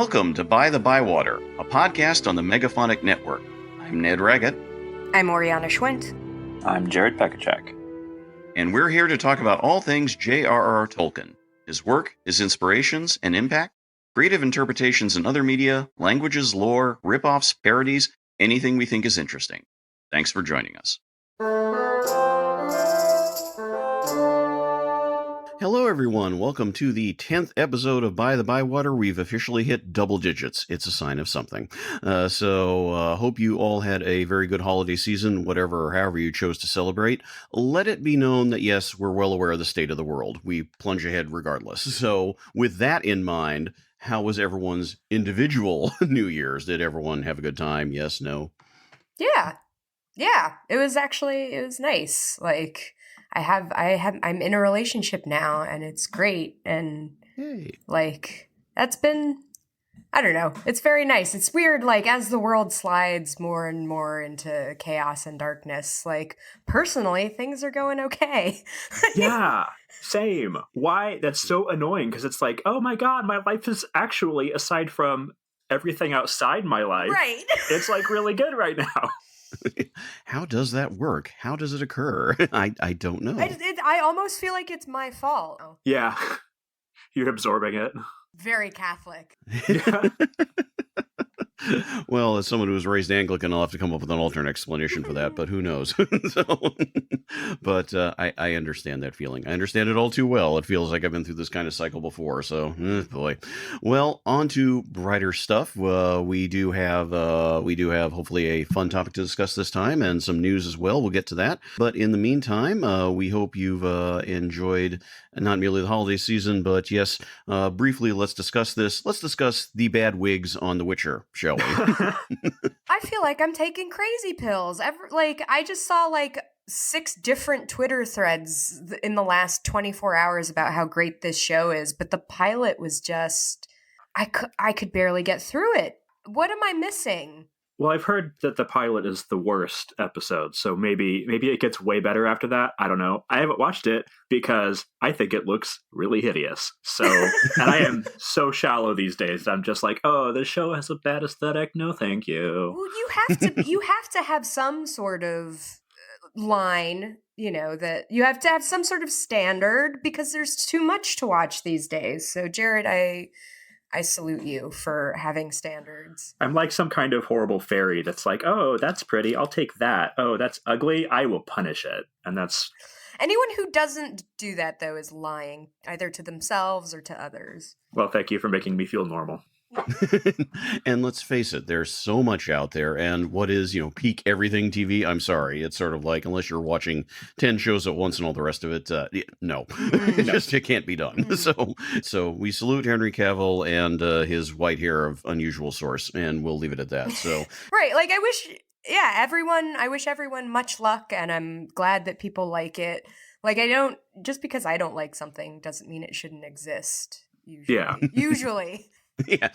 Welcome to By-The-Bywater, a podcast on the Megaphonic Network. I'm Ned Raggett. I'm Oriana Schwint. I'm Jared Pekacek. And we're here to talk about all things J.R.R. Tolkien, his work, his inspirations and impact, creative interpretations in other media, languages, lore, rip-offs, parodies, anything we think is interesting. Thanks for joining us. Hello, everyone. Welcome to the 10th episode of By-The-Bywater. We've officially hit double digits. It's a sign of something. So hope you all had a very good holiday season, whatever or however you chose to celebrate. Let it be known that, yes, we're well aware of the state of the world. We plunge ahead regardless. So with that in mind, how was everyone's individual New Year's? Did everyone have a good time? Yes, no? Yeah. It was nice. Like, I'm in a relationship now and it's great. And that's been, I don't know. It's very nice. It's weird. Like, as the world slides more and more into chaos and darkness, like, personally, things are going okay. Yeah, same. Why? That's so annoying because it's like, oh my God, my life is actually, aside from everything outside my life, right. It's like really good right now. How does that work? How does it occur? I don't know. I almost feel like it's my fault. Yeah, you're absorbing it. Very Catholic. Yeah. Well, as someone who was raised Anglican, I'll have to come up with an alternate explanation for that, but who knows? I understand that feeling. I understand it all too well. It feels like I've been through this kind of cycle before, so, boy. Well, on to brighter stuff. We do have hopefully a fun topic to discuss this time, and some news as well. We'll get to that. But in the meantime, we hope you've enjoyed not merely the holiday season, but yes, briefly, let's discuss this. Let's discuss the bad wigs on The Witcher, shall we? I feel like I'm taking crazy pills. I just saw 6 different Twitter threads in the last 24 hours about how great this show is, but the pilot was just, I could barely get through it. What am I missing? Well, I've heard that the pilot is the worst episode, so maybe it gets way better after that. I don't know. I haven't watched it because I think it looks really hideous. So, and I am so shallow these days. I'm just like, oh, this show has a bad aesthetic. No, thank you. Well, you have to have some sort of line, that you have to have some sort of standard because there's too much to watch these days. So, Jared, I salute you for having standards. I'm like some kind of horrible fairy that's like, oh, that's pretty, I'll take that. Oh, that's ugly, I will punish it. And that's... Anyone who doesn't do that, though, is lying, either to themselves or to others. Well, thank you for making me feel normal. And let's face it, there's so much out there, and what is, peak everything TV? I'm sorry, it's sort of like, unless you're watching 10 shows at once and all the rest of it, no. It can't be done. So we salute Henry Cavill and his white hair of unusual source, and we'll leave it at that. So right, I wish everyone much luck, and I'm glad that people like it. Just because I don't like something doesn't mean it shouldn't exist. Usually. Yeah. Usually. Yeah,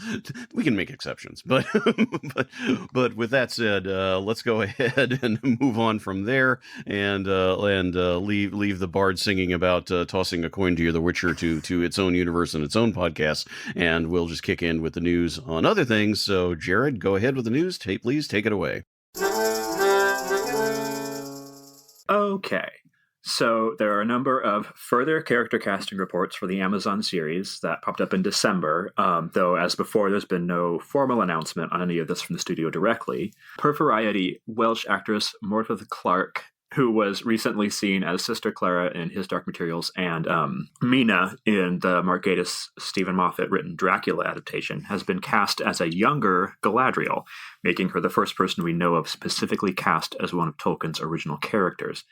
we can make exceptions, but with that said, let's go ahead and move on from there and leave the bard singing about tossing a coin to The Witcher to its own universe and its own podcast, and we'll just kick in with the news on other things. So, Jared, go ahead with the news. Please take it away. Okay. So there are a number of further character casting reports for the Amazon series that popped up in December, though as before, there's been no formal announcement on any of this from the studio directly. Per Variety, Welsh actress Morfydd Clark, who was recently seen as Sister Clara in His Dark Materials and Mina in the Mark Gatiss Stephen Moffat written Dracula adaptation, has been cast as a younger Galadriel, making her the first person we know of specifically cast as one of Tolkien's original characters.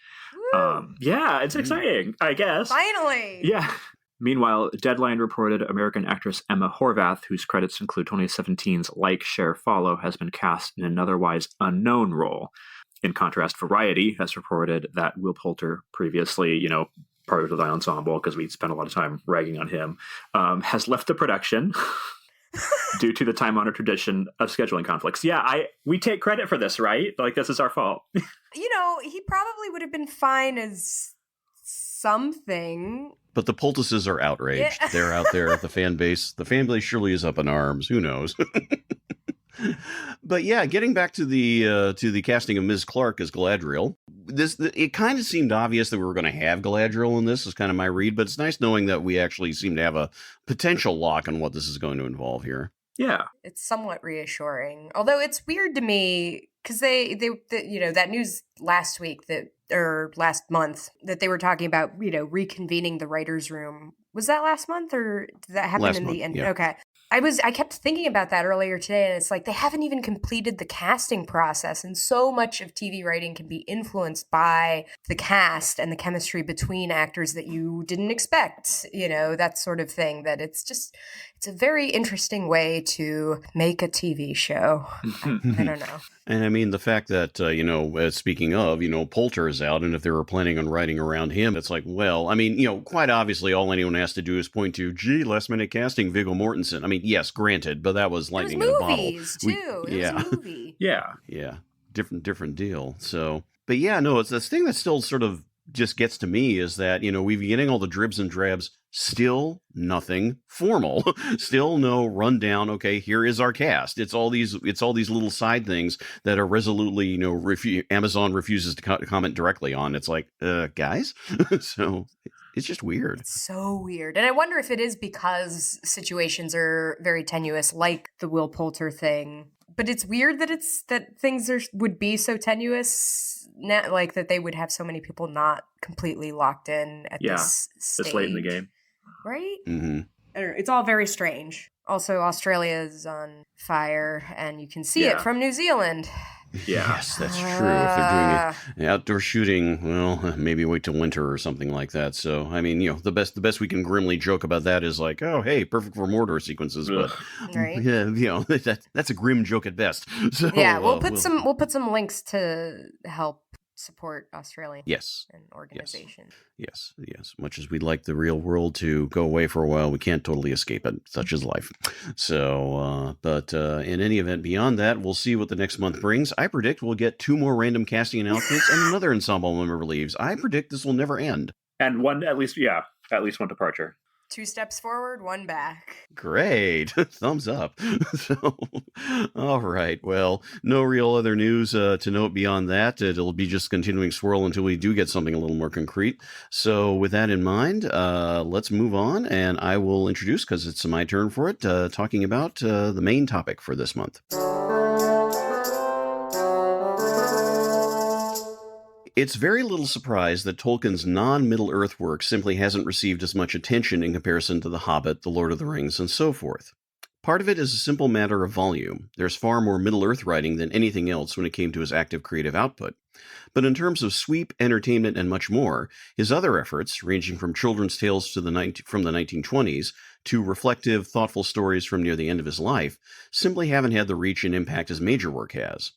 Yeah, it's exciting, I guess. Finally! Yeah. Meanwhile, Deadline reported American actress Emma Horvath, whose credits include 2017's Like, Share, Follow, has been cast in an otherwise unknown role. In contrast, Variety has reported that Will Poulter, previously, part of the ensemble, because we spent a lot of time ragging on him, has left the production due to the time-honored tradition of scheduling conflicts. Yeah, we take credit for this, right? Like, this is our fault. He probably would have been fine as something. But the poultices are outraged. Yeah. They're out there. The fan base surely is up in arms. Who knows? But yeah, getting back to the casting of Ms. Clark as Galadriel, it kind of seemed obvious that we were going to have Galadriel in this, is kind of my read, but it's nice knowing that we actually seem to have a potential lock on what this is going to involve here. Yeah. It's somewhat reassuring. Although it's weird to me because they that news last week or last month that they were talking about, reconvening the writer's room. Was that last month or did that happen in the end? Yeah. Okay. I kept thinking about that earlier today, and it's like they haven't even completed the casting process, and so much of TV writing can be influenced by the cast and the chemistry between actors that you didn't expect, that sort of thing, that it's a very interesting way to make a TV show. I don't know. And I mean, the fact that, speaking of, Poulter is out, and if they were planning on writing around him, it's like, well, I mean, quite obviously all anyone has to do is point to, last minute casting, Viggo Mortensen. I mean, yes, granted, but that was lightning in a bottle. Movies, too. It was a movie. Yeah. Yeah. Different deal. So, but yeah, no, it's this thing that still sort of just gets to me is that, we've been getting all the dribs and drabs, still nothing formal, still no rundown. Okay, here is our cast. It's all these little side things that are resolutely, Amazon refuses to comment directly on. It's like, guys, so it's just weird. It's so weird. And I wonder if it is because situations are very tenuous, like the Will Poulter thing. But it's weird that things would be so tenuous now, like that they would have so many people not completely locked in at this stage. This late in the game. Right? Mm-hmm. I don't know. It's all very strange. Also, Australia is on fire, and you can see it from New Zealand. Yeah. Yes, that's true. If they're doing an outdoor shooting, well, maybe wait till winter or something like that. So, I mean, the best we can grimly joke about that is like, oh, hey, perfect for Mordor sequences, but right. that's a grim joke at best. So, yeah, we'll put some links to help support Australian and organizations. Yes. Much as we'd like the real world to go away for a while, we can't totally escape it. Such is life. So, but in any event, beyond that, we'll see what the next month brings. I predict we'll get 2 more random casting announcements and another ensemble member leaves. I predict this will never end. And at least one departure. 2 steps forward, 1 back. Great. Thumbs up. So, all right. Well, no real other news to note beyond that. It'll be just continuing swirl until we do get something a little more concrete. So with that in mind, let's move on, and I will introduce, because it's my turn for it, talking about the main topic for this month. It's very little surprise that Tolkien's non-Middle-earth work simply hasn't received as much attention in comparison to The Hobbit, The Lord of the Rings, and so forth. Part of it is a simple matter of volume. There's far more Middle-earth writing than anything else when it came to his active creative output. But in terms of sweep, entertainment, and much more, his other efforts, ranging from children's tales from the 1920s to reflective, thoughtful stories from near the end of his life, simply haven't had the reach and impact his major work has.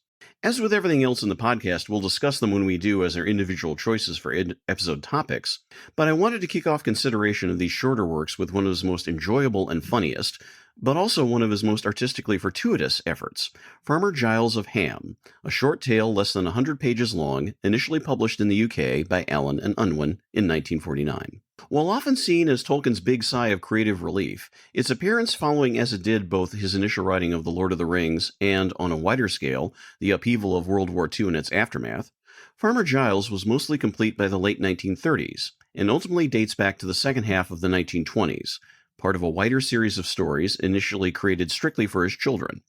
As with everything else in the podcast, we'll discuss them when we do as our individual choices for episode topics, but I wanted to kick off consideration of these shorter works with one of his most enjoyable and funniest, but also one of his most artistically fortuitous efforts, Farmer Giles of Ham, a short tale less than 100 pages long, initially published in the UK by Allen and Unwin in 1949. While often seen as Tolkien's big sigh of creative relief, its appearance following as it did both his initial writing of The Lord of the Rings and, on a wider scale, the upheaval of World War II and its aftermath, Farmer Giles was mostly complete by the late 1930s, and ultimately dates back to the second half of the 1920s, part of a wider series of stories initially created strictly for his children.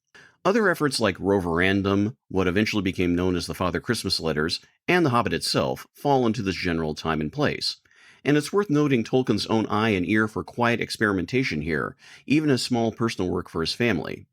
Other efforts like Roverandom, what eventually became known as the Father Christmas Letters, and The Hobbit itself fall into this general time and place. And it's worth noting Tolkien's own eye and ear for quiet experimentation here, even as small personal work for his family.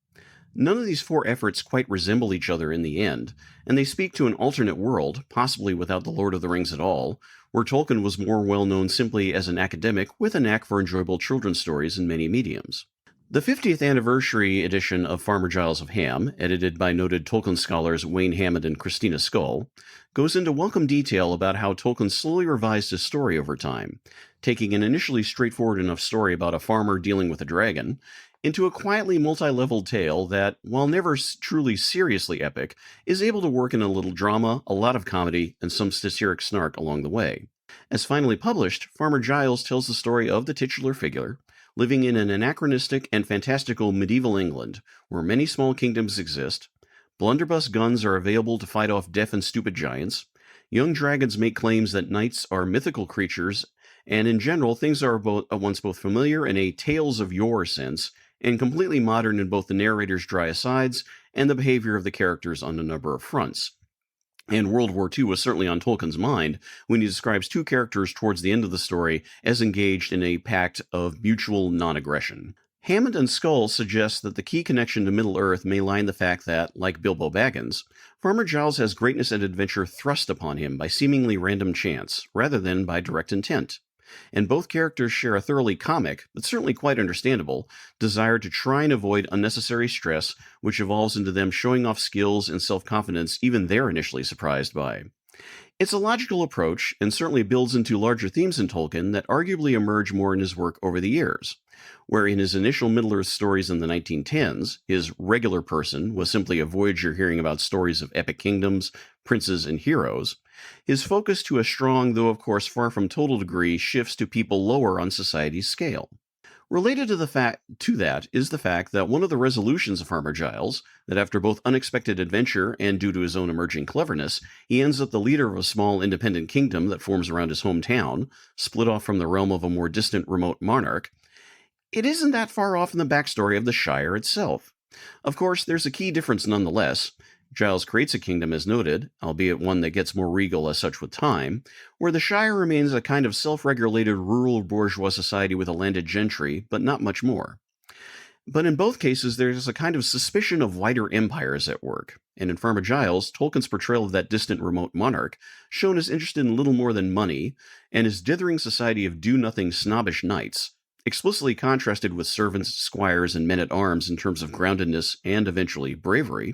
None of these 4 efforts quite resemble each other in the end, and they speak to an alternate world, possibly without The Lord of the Rings at all, where Tolkien was more well known simply as an academic with a knack for enjoyable children's stories in many mediums. The 50th anniversary edition of Farmer Giles of Ham, edited by noted Tolkien scholars Wayne Hammond and Christina Scull, goes into welcome detail about how Tolkien slowly revised his story over time, taking an initially straightforward enough story about a farmer dealing with a dragon, into a quietly multi-leveled tale that, while never truly seriously epic, is able to work in a little drama, a lot of comedy, and some satiric snark along the way. As finally published, Farmer Giles tells the story of the titular figure, living in an anachronistic and fantastical medieval England, where many small kingdoms exist. Blunderbuss guns are available to fight off deaf and stupid giants. Young dragons make claims that knights are mythical creatures, and in general, things are once both familiar in a tales of yore sense, and completely modern in both the narrator's dry asides and the behavior of the characters on a number of fronts. And World War II was certainly on Tolkien's mind when he describes two characters towards the end of the story as engaged in a pact of mutual non-aggression. Hammond and Skull suggest that the key connection to Middle-earth may lie in the fact that, like Bilbo Baggins, Farmer Giles has greatness and adventure thrust upon him by seemingly random chance, rather than by direct intent. And both characters share a thoroughly comic, but certainly quite understandable, desire to try and avoid unnecessary stress, which evolves into them showing off skills and self-confidence even they're initially surprised by. It's a logical approach, and certainly builds into larger themes in Tolkien that arguably emerge more in his work over the years. Where in his initial Middle-earth stories in the 1910s, his regular person was simply a voyager hearing about stories of epic kingdoms, princes, and heroes, his focus to a strong, though of course far from total degree, shifts to people lower on society's scale. Related to that is the fact that one of the resolutions of Farmer Giles, that after both unexpected adventure and due to his own emerging cleverness, he ends up the leader of a small independent kingdom that forms around his hometown, split off from the realm of a more distant remote monarch. It isn't that far off in the backstory of the Shire itself. Of course, there's a key difference nonetheless. Giles creates a kingdom as noted, albeit one that gets more regal as such with time, where the Shire remains a kind of self-regulated rural bourgeois society with a landed gentry, but not much more. But in both cases, there's a kind of suspicion of wider empires at work, and in Farmer Giles, Tolkien's portrayal of that distant remote monarch, shown as interested in little more than money, and his dithering society of do-nothing snobbish knights, explicitly contrasted with servants, squires, and men-at-arms in terms of groundedness and, eventually, bravery,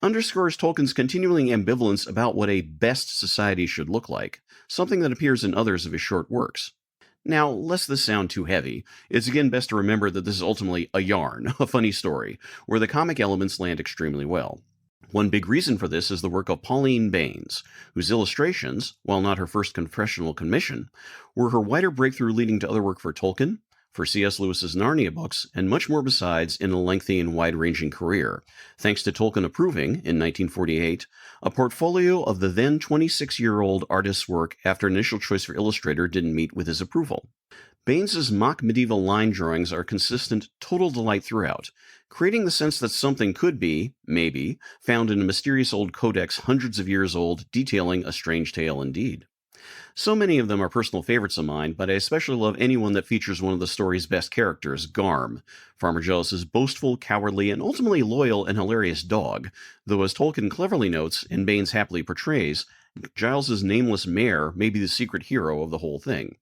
underscores Tolkien's continuing ambivalence about what a best society should look like, something that appears in others of his short works. Now, lest this sound too heavy, it's again best to remember that this is ultimately a yarn, a funny story, where the comic elements land extremely well. One big reason for this is the work of Pauline Baynes, whose illustrations, while not her first professional commission, were her wider breakthrough leading to other work for Tolkien, for C.S. Lewis's Narnia books, and much more besides in a lengthy and wide-ranging career, thanks to Tolkien approving, in 1948, a portfolio of the then 26-year-old artist's work after initial choice for illustrator didn't meet with his approval. Baynes's mock-medieval line drawings are consistent, total delight throughout, creating the sense that something could be, maybe, found in a mysterious old codex hundreds of years old, detailing a strange tale indeed. So many of them are personal favorites of mine, but I especially love anyone that features one of the story's best characters, Garm, Farmer Giles' boastful, cowardly, and ultimately loyal and hilarious dog, though as Tolkien cleverly notes, and Baynes happily portrays, Giles' nameless mare may be the secret hero of the whole thing.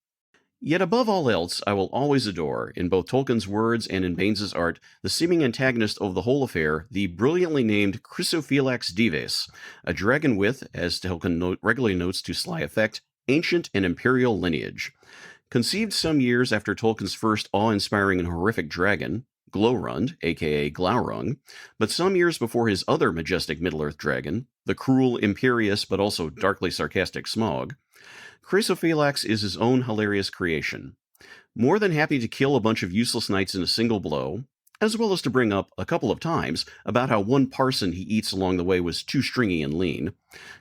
Yet above all else, I will always adore, in both Tolkien's words and in Baynes' art, the seeming antagonist of the whole affair, the brilliantly named Chrysophylax Dives, a dragon with, as Tolkien regularly notes to sly effect, ancient and imperial lineage. Conceived some years after Tolkien's first awe-inspiring and horrific dragon, Glorund, aka Glaurung, but some years before his other majestic Middle-earth dragon, the cruel, imperious, but also darkly sarcastic Smaug, Chrysophylax is his own hilarious creation. More than happy to kill a bunch of useless knights in a single blow, as well as to bring up, a couple of times, about how one parson he eats along the way was too stringy and lean,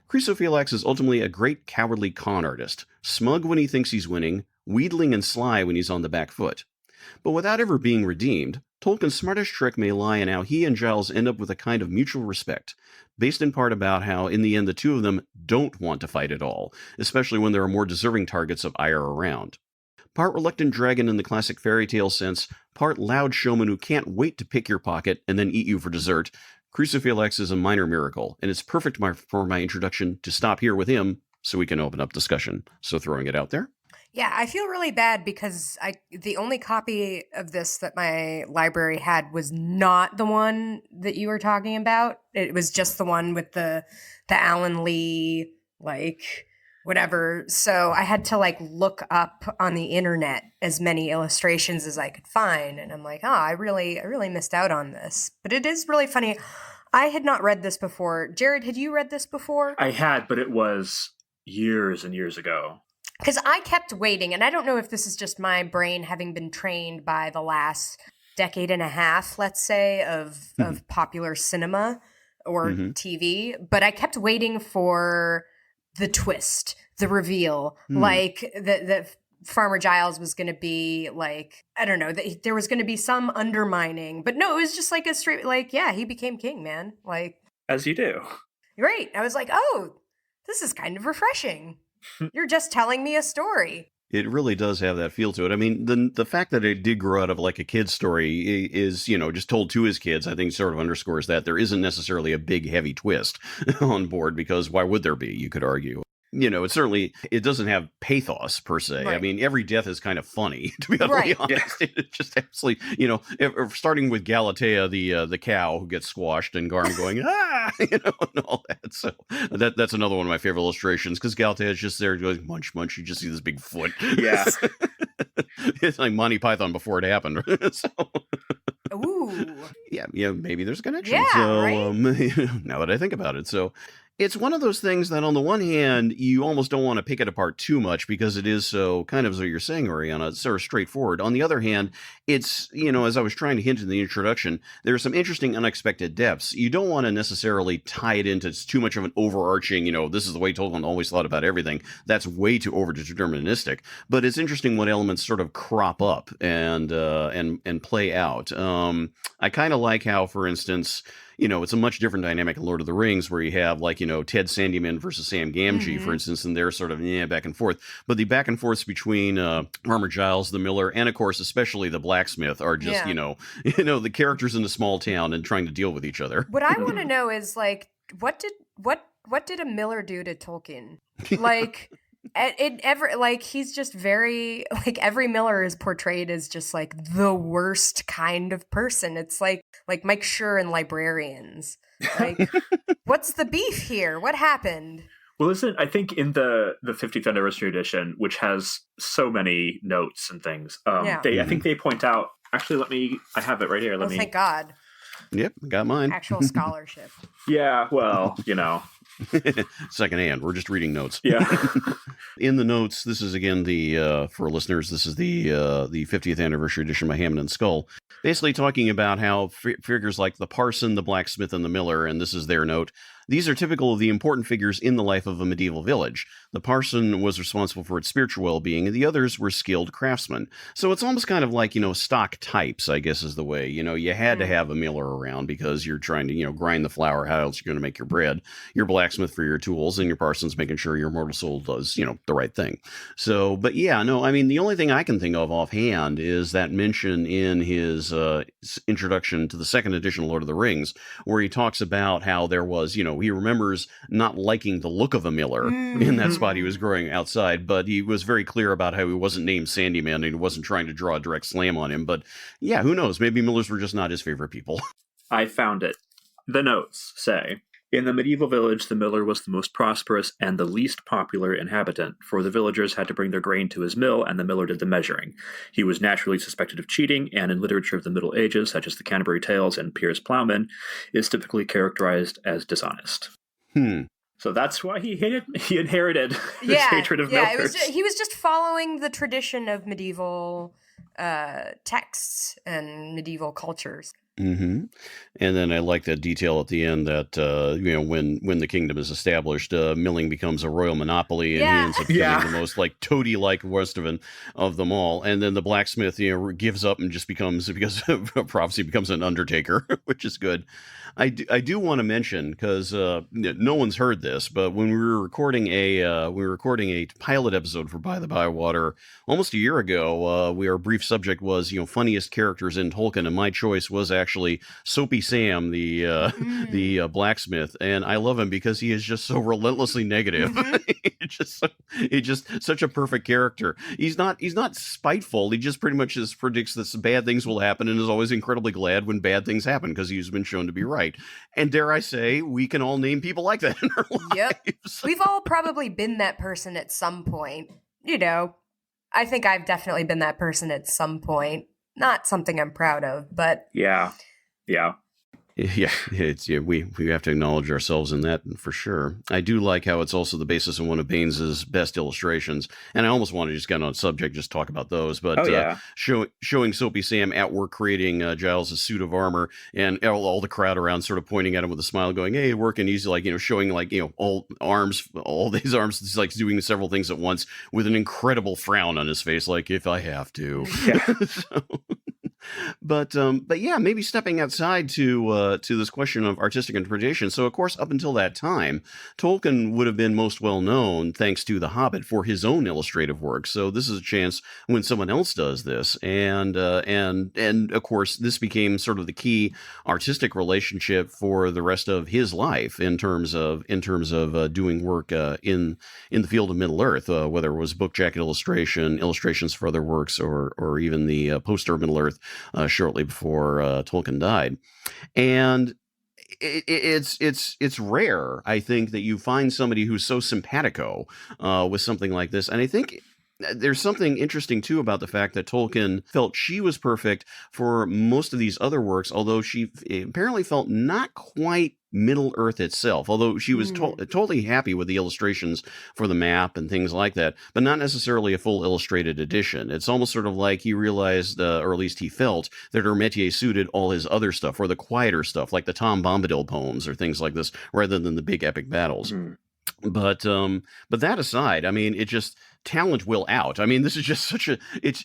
Chrysophylax is ultimately a great cowardly con artist, smug when he thinks he's winning, wheedling and sly when he's on the back foot. But without ever being redeemed, Tolkien's smartest trick may lie in how he and Giles end up with a kind of mutual respect, based in part about how, in the end, the two of them don't want to fight at all, especially when there are more deserving targets of ire around. Part reluctant dragon in the classic fairy tale sense, part loud showman who can't wait to pick your pocket and then eat you for dessert, Chrysophylax is a minor miracle, and it's perfect for my introduction to stop here with him so we can open up discussion. So throwing it out there. Yeah, I feel really bad because the only copy of this that my library had was not the one that you were talking about. It was just the one with the Alan Lee, whatever. So I had to look up on the internet as many illustrations as I could find. And I'm like, I really missed out on this. But it is really funny. I had not read this before. Jared, had you read this before? I had, but it was years and years ago. because I kept waiting, and I don't know if this is just my brain having been trained by the last decade and a half, let's say, of popular cinema or TV, but I kept waiting for the twist, the reveal, like the Farmer Giles was going to be like, I don't know, there was going to be some undermining, but no, it was just like a straight, like, yeah, he became king, man. Like, as you do. Right. I was like, oh, this is kind of refreshing. You're just telling me a story. It really does have that feel to it. I mean, the fact that it did grow out of like a kid's story is, just told to his kids, I think sort of underscores that there isn't necessarily a big, heavy twist on board, because why would there be, you could argue. It doesn't have pathos per se. Right. I mean, every death is kind of funny, to be utterly honest. It's just absolutely, starting with Galatea, the cow who gets squashed, and Garm going, and all that. So that's another one of my favorite illustrations, because Galatea is just there going, munch, munch. You just see this big foot. Yeah. It's like Monty Python before it happened. So. Ooh. Yeah, maybe there's a connection. Yeah, so, right? Now that I think about it. So it's one of those things that on the one hand, you almost don't want to pick it apart too much, because it is so kind of, as you're saying, Oriana, it's sort of straightforward. On the other hand, it's, as I was trying to hint in the introduction, there are some interesting unexpected depths. You don't want to necessarily tie it into too much of an overarching, this is the way Tolkien always thought about everything. That's way too over-deterministic. But it's interesting what elements sort of crop up and play out. I kind of like how, for instance, it's a much different dynamic in Lord of the Rings, where you have like, Ted Sandyman versus Sam Gamgee, for instance, and they're sort of back and forth. But the back and forths between Farmer Giles, the miller, and of course, especially the blacksmith are just, the characters in the small town and trying to deal with each other. What I want to know is like, what did a miller do to Tolkien? Like, he's just very, like, every miller is portrayed as just like the worst kind of person. It's like Mike Schur in Librarians. Like, what's the beef here? What happened? Well, I think in the 50th anniversary edition, which has so many notes and things, I think they point out, actually, I have it right here. Thank God. Yep, got mine. Actual scholarship. Yeah, well, Secondhand. We're just reading notes. Yeah. In the notes, this is again for listeners, this is the 50th anniversary edition by Hammond and Skull. Basically talking about how figures like the parson, the blacksmith, and the miller, and this is their note, these are typical of the important figures in the life of a medieval village. The parson was responsible for its spiritual well-being, and the others were skilled craftsmen. So it's almost kind of like, stock types, I guess is the way. You had to have a miller around because you're trying to, grind the flour. How else are you going to make your bread? Your blacksmith for your tools, and your parson's making sure your mortal soul does, the right thing. So, but yeah, no, I mean, the only thing I can think of offhand is that mention in his introduction to the second edition of Lord of the Rings, where he talks about how there was, he remembers not liking the look of a miller in that spot he was growing outside, but he was very clear about how he wasn't named Sandyman and he wasn't trying to draw a direct slam on him. But yeah, who knows? Maybe millers were just not his favorite people. I found it. The notes say, in the medieval village, the miller was the most prosperous and the least popular inhabitant, for the villagers had to bring their grain to his mill, and the miller did the measuring. He was naturally suspected of cheating, and in literature of the Middle Ages, such as the Canterbury Tales and Piers Plowman, is typically characterized as dishonest. So that's why he inherited his hatred of millers. He was just following the tradition of medieval texts and medieval cultures. Mm-hmm. And then I like that detail at the end that when the kingdom is established, milling becomes a royal monopoly, and he ends up becoming the most like toady-like Western of them all. And then the blacksmith gives up and just becomes, because of prophecy, becomes an undertaker, which is good. I do want to mention, because no one's heard this, but when we were recording a pilot episode for By-The-Bywater almost a year ago, our brief subject was funniest characters in Tolkien, and my choice was actually Soapy Sam, the blacksmith, and I love him because he is just so relentlessly negative. He's just such a perfect character. He's not spiteful. He just pretty much just predicts that some bad things will happen and is always incredibly glad when bad things happen because he's been shown to be right. And dare I say, we can all name people like that in our lives. We've all probably been that person at some point. I think I've definitely been that person at some point. Not something I'm proud of, but yeah. Yeah, we have to acknowledge ourselves in that for sure. I do like how it's also the basis of one of Baynes's best illustrations, and I almost want to just get on subject, just talk about those. Oh But yeah, showing Soapy Sam at work creating Giles' suit of armor, and all the crowd around sort of pointing at him with a smile, going, "Hey, working." He's like, showing like all arms, all these arms, he's like doing several things at once with an incredible frown on his face, like if I have to. yeah. So, but yeah, maybe stepping outside to this question of artistic interpretation. So, of course, up until that time, Tolkien would have been most well known, thanks to The Hobbit, for his own illustrative work. So, this is a chance when someone else does this, and of course, this became sort of the key artistic relationship for the rest of his life in terms of doing work in the field of Middle Earth, whether it was book jacket illustration, illustrations for other works, or even the poster of Middle Earth shortly before Tolkien died. And it's rare, I think, that you find somebody who's so simpatico with something like this. And I think there's something interesting too about the fact that Tolkien felt she was perfect for most of these other works, although she apparently felt not quite Middle Earth itself, although she was totally happy with the illustrations for the map and things like that, but not necessarily a full illustrated edition. It's almost sort of like he realized, or at least he felt, that her métier suited all his other stuff, or the quieter stuff, like the Tom Bombadil poems or things like this, rather than the big epic battles. But that aside, I mean, it just talent will out. I mean, this is just such a it's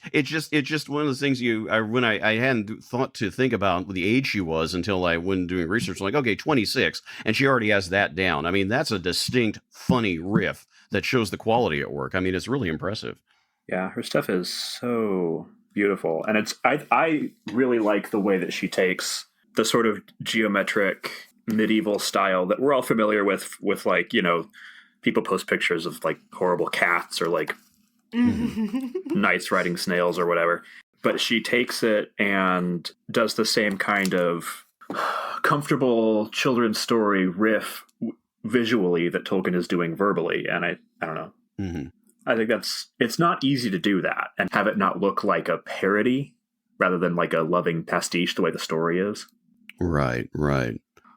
just one of those things when I hadn't thought to think about the age she was until I went doing research. Like, okay, 26, and she already has that down. I mean, that's a distinct, funny riff that shows the quality at work. I mean, it's really impressive. Yeah, her stuff is so beautiful, and I really like the way that she takes the sort of geometric medieval style that we're all familiar with like, people post pictures of like horrible cats or like knights riding snails or whatever. But she takes it and does the same kind of comfortable children's story riff visually that Tolkien is doing verbally. And I don't know. Mm-hmm. I think it's not easy to do that and have it not look like a parody rather than like a loving pastiche the way the story is. Right.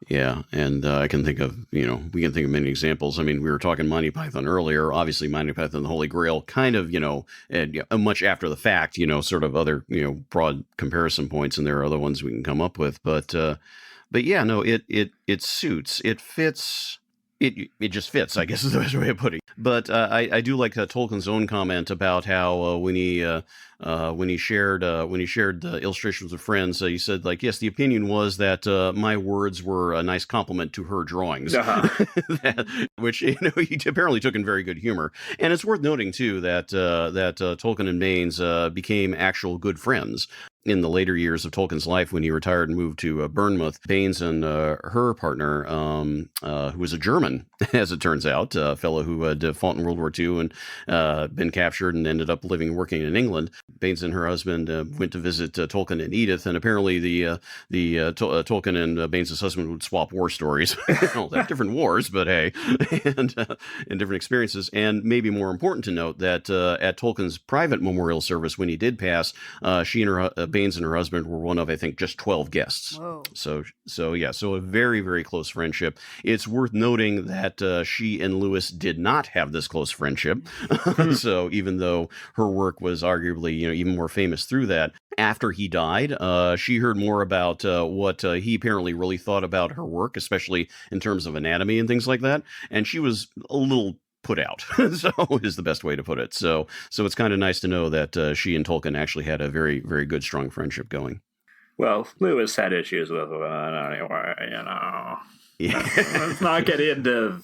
Yeah, and I can think of, we can think of many examples. I mean, we were talking Monty Python earlier. Obviously, Monty Python and the Holy Grail, kind of, much after the fact, sort of other, broad comparison points, and there are other ones we can come up with. But yeah, no, it suits, it fits. It just fits, I guess is the best way of putting it. But I do like Tolkien's own comment about how when he shared the illustrations with friends, he said, like, yes, the opinion was that my words were a nice compliment to her drawings, which he apparently took in very good humor. And it's worth noting too that Tolkien and Baynes became actual good friends. In the later years of Tolkien's life, when he retired and moved to Bournemouth, Baynes and her partner, who was a German, as it turns out, a fellow who had fought in World War II and been captured and ended up living and working in England. Baynes and her husband went to visit Tolkien and Edith, and apparently Tolkien and Baynes' husband would swap war stories. Well, they have different wars, but hey, and different experiences. And maybe more important to note that at Tolkien's private memorial service, when he did pass, she and her Baynes and her husband were one of, I think, just 12 guests. Whoa. So a very, very close friendship. It's worth noting that she and Lewis did not have this close friendship. So even though her work was arguably, even more famous through that, after he died, she heard more about what he apparently really thought about her work, especially in terms of anatomy and things like that. And she was a little put out, so is the best way to put it. So it's kind of nice to know that she and Tolkien actually had a very, very good, strong friendship going. Well, Lewis had issues with it anyway, Yeah. Let's not get into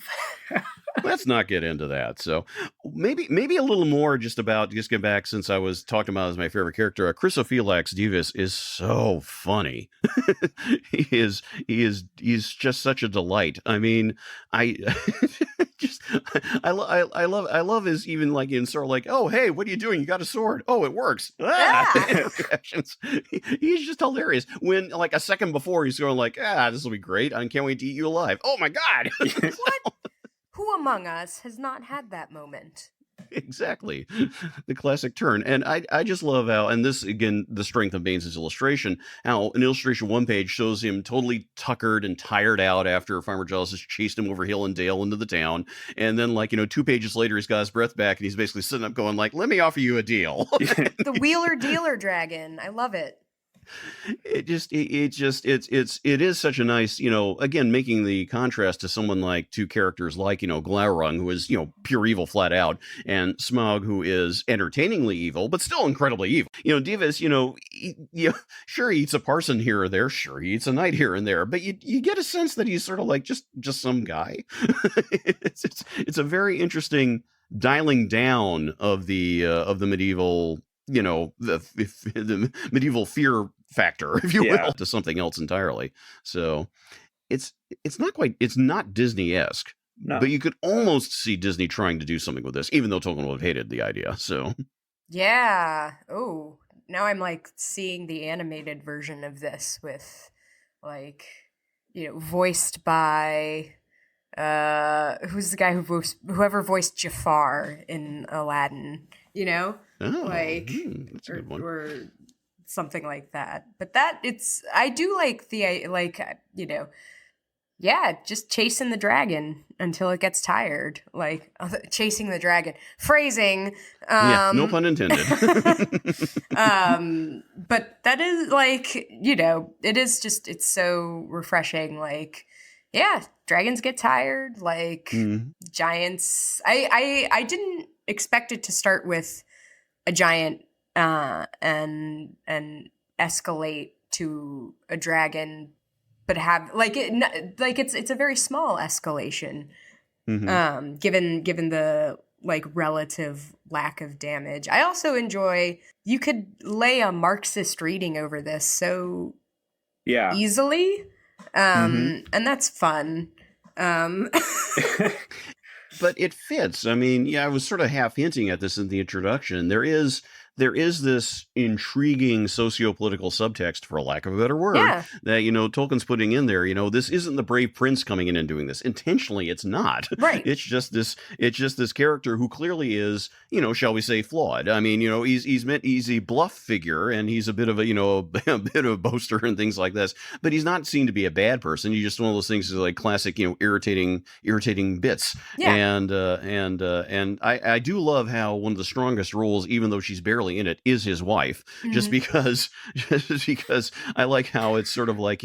Let's not get into that. So maybe a little more just get back, since I was talking about as my favorite character. Chrysophilax Divis is so funny. He's just such a delight. I mean, I love his, even like in sort of like, oh, hey, what are you doing? You got a sword. Oh, it works. He's just hilarious. When like a second before he's going like, this will be great. I can't wait to eat you alive. Oh my God. What? Who among us has not had that moment? Exactly. The classic turn. And I just love how, and this, again, the strength of Baynes' illustration, how an illustration one page shows him totally tuckered and tired out after Farmer Giles has chased him over hill and dale into the town. And then, 2 pages later, he's got his breath back and he's basically sitting up going like, let me offer you a deal. The wheeler dealer dragon. I love it. It is such a nice, again, making the contrast to someone like two characters like, Glaurung, who is, pure evil flat out, and Smaug, who is entertainingly evil, but still incredibly evil. Divis, sure, he eats a parson here or there. Sure, he eats a knight here and there, but you get a sense that he's sort of like just some guy. It's a very interesting dialing down of the medieval, the medieval fear factor, if you will, to something else entirely. So it's not Disney-esque, no. But you could almost see Disney trying to do something with this, even though Tolkien would have hated the idea. So yeah. Oh, now I'm like seeing the animated version of this with voiced by who's the guy whoever voiced Jafar in Aladdin, that's a good one. Or something like that. But I do like just chasing the dragon until it gets tired. Chasing the dragon. Phrasing. No pun intended. But that is it is just, it's so refreshing. Dragons get tired. Giants. I didn't expect it to start with a giant and escalate to a dragon, but have it's a very small escalation, given the relative lack of damage. I also enjoy, you could lay a Marxist reading over this so easily, and that's fun. But it fits. I mean, I was sort of half hinting at this in the introduction. There is this intriguing socio-political subtext, for lack of a better word, that, Tolkien's putting in there. This isn't the brave prince coming in and doing this. Intentionally, it's not. Right. It's just this character who clearly is, shall we say, flawed. I mean, he's a bluff figure, and he's a bit of a bit of a boaster and things like this, but he's not seen to be a bad person. He's just one of those things is like classic, irritating bits. Yeah. And I do love how one of the strongest roles, even though she's barely in it, is his wife, just because I like how it's sort of like,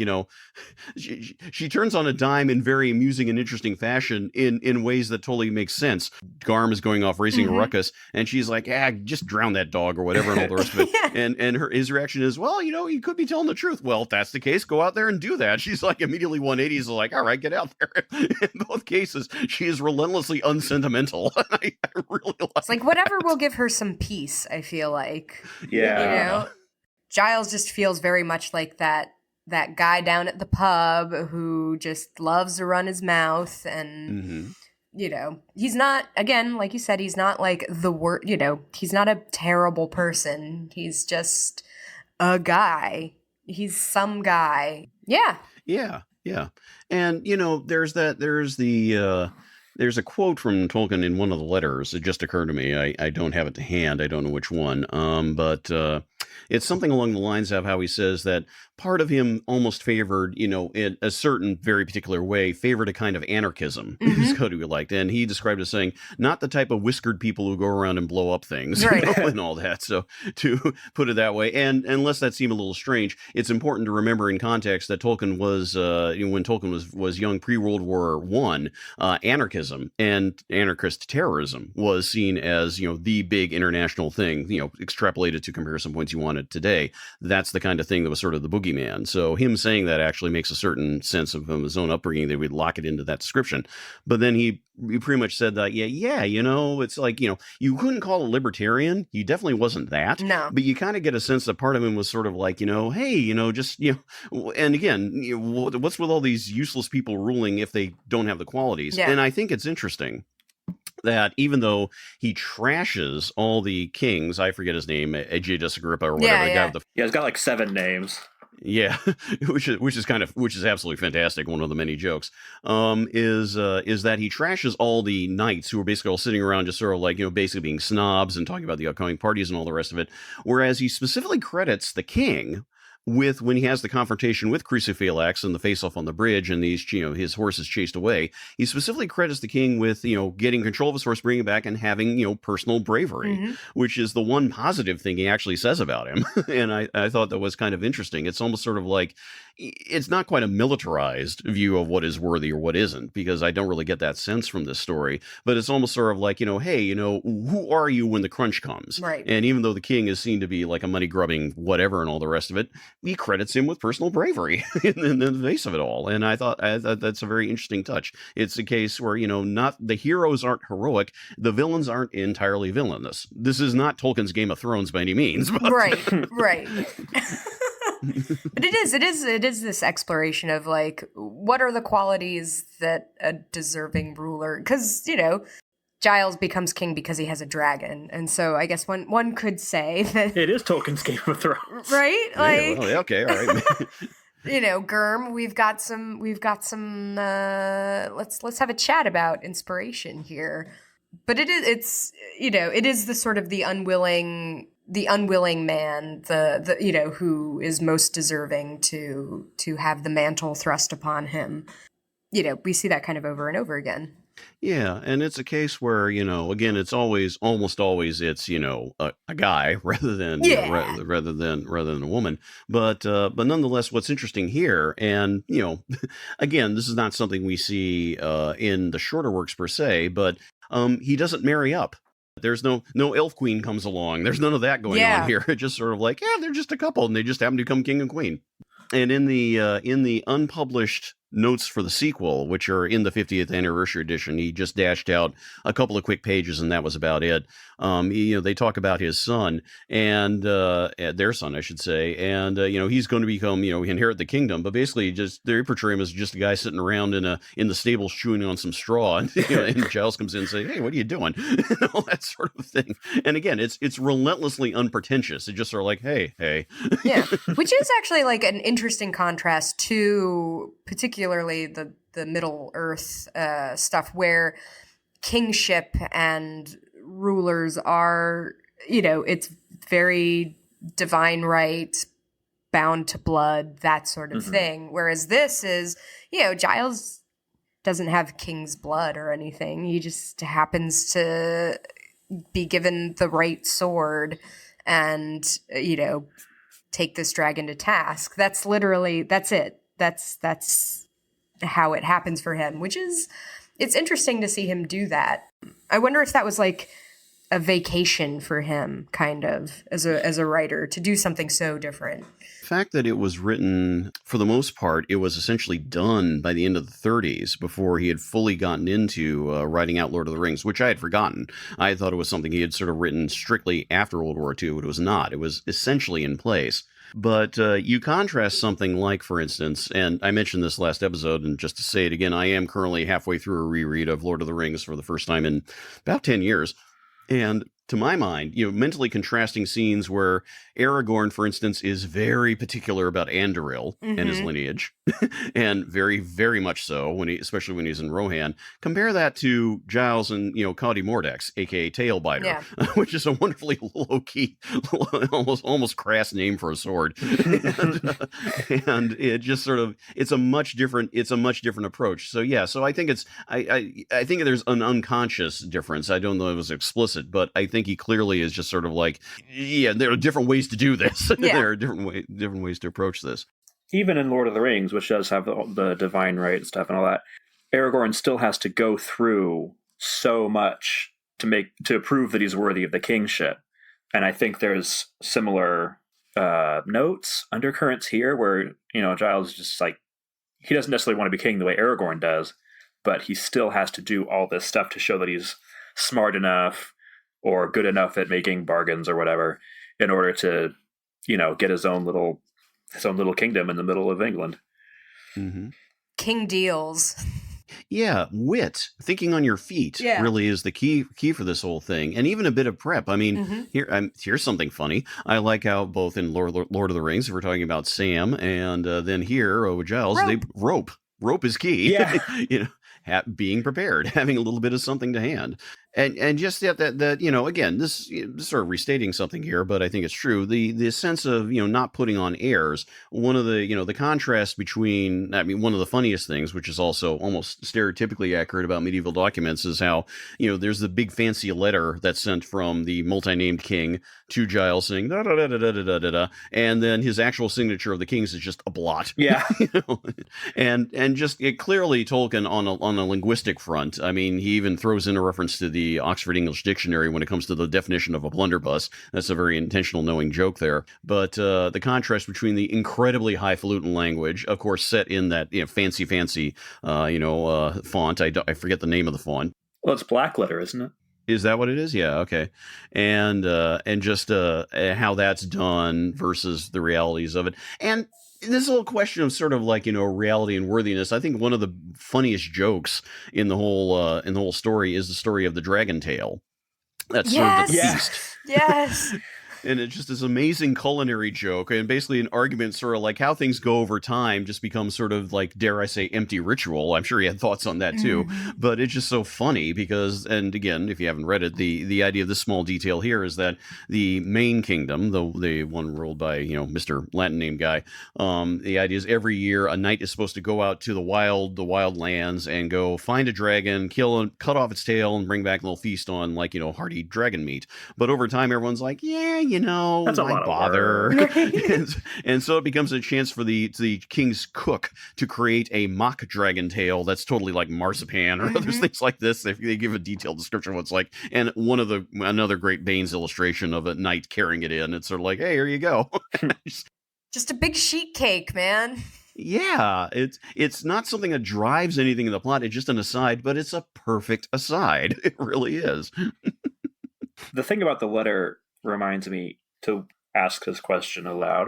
she turns on a dime in very amusing and interesting fashion in ways that totally make sense. Garm is going off raising a ruckus, and she's like, just drown that dog or whatever, and all the rest of it. And his reaction is, well, you could be telling the truth. Well, if that's the case, go out there and do that. She's like immediately 180s, like, all right, get out there. In both cases, she is relentlessly unsentimental. I really like it's like whatever will give her some peace, I feel like. Yeah. Giles just feels very much like that guy down at the pub who just loves to run his mouth, and he's not, again, like you said, he's not like the word, he's not a terrible person. He's just a guy. He's some guy. Yeah. And there's a quote from Tolkien in one of the letters. It just occurred to me. I don't have it to hand. I don't know which one. But it's something along the lines of how he says that part of him almost favored, in a certain very particular way, favored a kind of anarchism, is what he liked. And he described it as saying, not the type of whiskered people who go around and blow up things, right. And all that. So to put it that way, and unless that seemed a little strange, it's important to remember in context that Tolkien was, when Tolkien was young pre-World War I, anarchism and anarchist terrorism was seen as, the big international thing, extrapolated to comparison points you wanted today. That's the kind of thing that was sort of the boogeyman. So him saying that actually makes a certain sense of his own upbringing that we'd lock it into that description. But then he pretty much said that, it's like, you couldn't call a libertarian. He definitely wasn't that. No. But you kind of get a sense that part of him was sort of like, hey, just, and again, what's with all these useless people ruling if they don't have the qualities? Yeah. And I think it's interesting that even though he trashes all the kings, I forget his name, Aegeus Agrippa or whatever, the guy with the... Yeah, he's got like 7 names. Yeah, which is absolutely fantastic. One of the many jokes is that he trashes all the knights who are basically all sitting around just sort of like, basically being snobs and talking about the upcoming parties and all the rest of it. Whereas he specifically credits the king with when he has the confrontation with Crucifix and the face-off on the bridge and these, his horse is chased away. He specifically credits the king with, getting control of his horse, bringing it back, and having, personal bravery, which is the one positive thing he actually says about him. And I thought that was kind of interesting. It's almost sort of like, it's not quite a militarized view of what is worthy or what isn't, because I don't really get that sense from this story. But it's almost sort of like, hey, who are you when the crunch comes? Right. And even though the king is seen to be like a money-grubbing whatever and all the rest of it, he credits him with personal bravery in the face of it all. And I thought that's a very interesting touch. It's a case where, not the heroes aren't heroic, the villains aren't entirely villainous. This is not Tolkien's Game of Thrones by any means. But... Right. But it is this exploration of like, what are the qualities that a deserving ruler, because Giles becomes king because he has a dragon, and so I guess one could say that it is Tolkien's Game of Thrones, right? Like, okay, all right. Gurm, we've got some let's have a chat about inspiration here. But it is the sort of the unwilling man, the who is most deserving to have the mantle thrust upon him. We see that kind of over and over again. Yeah, and it's a case where, again, it's almost always it's, a guy rather than rather than a woman. But nonetheless, what's interesting here, and again, this is not something we see in the shorter works per se, but he doesn't marry up. There's no elf queen comes along. There's none of that going on here. It's just sort of like, they're just a couple and they just happen to become king and queen. And in the unpublished notes for the sequel, which are in the 50th anniversary edition, he just dashed out a couple of quick pages, and that was about it. They talk about his son and their son, I should say, and he's going to become, inherit the kingdom. But basically, just they portray him as just a guy sitting around in the stables chewing on some straw, and, and Giles comes in and say, "Hey, what are you doing?" and all that sort of thing. And again, it's relentlessly unpretentious. It's just sort of like, hey, yeah, which is actually like an interesting contrast to particularly the Middle Earth stuff, where kingship and rulers are, it's very divine right, bound to blood, that sort of thing. Whereas this is, Giles doesn't have king's blood or anything. He just happens to be given the right sword and, take this dragon to task. That's it. That's how it happens for him, which is, it's interesting to see him do that. I wonder if that was like a vacation for him, kind of, as a writer, to do something so different. The fact that it was written, for the most part, it was essentially done by the end of the 30s before he had fully gotten into writing out Lord of the Rings, which I had forgotten. I thought it was something he had sort of written strictly after World War II, but it was not. It was essentially in place. But you contrast something like, for instance, and I mentioned this last episode, and just to say it again, I am currently halfway through a reread of Lord of the Rings for the first time in about 10 years. And to my mind, mentally contrasting scenes where Aragorn, for instance, is very particular about Anduril and his lineage, and very, very much so, especially when he's in Rohan. Compare that to Giles and, Cody Mordex, aka Tailbiter, which is a wonderfully low-key, almost crass name for a sword. and it just sort of, it's a much different approach. So yeah, so I think I think there's an unconscious difference. I don't know if it was explicit, but I think he clearly is just sort of like, there are different ways to do this. There are different ways to approach this. Even in Lord of the Rings, which does have the divine right stuff and all that, Aragorn still has to go through so much to prove that he's worthy of the kingship. And I think there's similar notes, undercurrents here, where Giles is just like, he doesn't necessarily want to be king the way Aragorn does, but he still has to do all this stuff to show that he's smart enough or good enough at making bargains or whatever in order to, get his own little kingdom in the middle of England. King deals. Yeah, wit, thinking on your feet Yeah. really is the key for this whole thing, and even a bit of prep. I mean, here's something funny. I like how both in Lord of the Rings, if we're talking about Sam, and then here with Giles, rope is key. Yeah. Being prepared, having a little bit of something to hand. And just that again, this sort of restating something here, but I think it's true. The sense of not putting on airs. One of the the contrast between, I mean, one of the funniest things, which is also almost stereotypically accurate about medieval documents, is how there's the big fancy letter that's sent from the multi-named king to Giles saying da da da da da da da da, and then his actual signature of the king's is just a blot. Yeah. And just clearly Tolkien on a linguistic front. I mean, he even throws in a reference to the Oxford English Dictionary when it comes to the definition of a blunderbuss. That's a very intentional knowing joke there. But the contrast between the incredibly highfalutin language, of course, set in that fancy font. I forget the name of the font. Well, it's black letter, isn't it? Is that what it is? Yeah, okay. And just how that's done versus the realities of it. And this whole question of sort of like, reality and worthiness, I think one of the funniest jokes in the whole story is the story of the dragon tail. That's served at the feast. Yes. And it's just this amazing culinary joke, and basically an argument sort of like how things go over time just becomes sort of like, dare I say, empty ritual. I'm sure he had thoughts on that too, but it's just so funny because, and again, if you haven't read it, the idea of this small detail here is that the main kingdom, the one ruled by, Mr. Latin name guy, the idea is every year a knight is supposed to go out to the wild lands and go find a dragon, kill and cut off its tail and bring back a little feast on hearty dragon meat. But over time, everyone's like, yeah, that's a lot of bother. and so it becomes a chance for the king's cook to create a mock dragon tail that's totally like marzipan or other things like this. They give a detailed description of what it's like. And another great Baynes illustration of a knight carrying it in. It's sort of like, hey, here you go. Just a big sheet cake, man. Yeah, it's not something that drives anything in the plot. It's just an aside, but it's a perfect aside. It really is. The thing about the letter reminds me to ask this question aloud.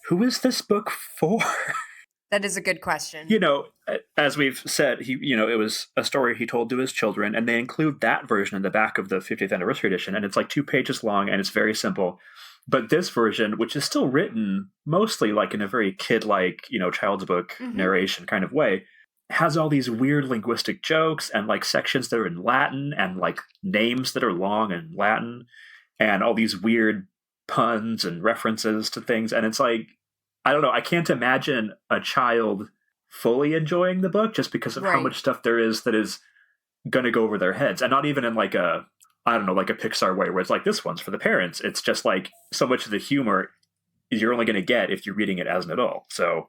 Who is this book for? That is a good question. As we've said, it was a story he told to his children, and they include that version in the back of the 50th anniversary edition, and it's like 2 pages long, and it's very simple. But this version, which is still written mostly like in a very kid-like, child's book narration kind of way, has all these weird linguistic jokes and like sections that are in Latin and like names that are long in Latin and all these weird puns and references to things. And it's like, I don't know, I can't imagine a child fully enjoying the book just because of how much stuff there is that is going to go over their heads. And not even in like a Pixar way where it's like, this one's for the parents. It's just like so much of the humor you're only going to get if you're reading it as an adult. So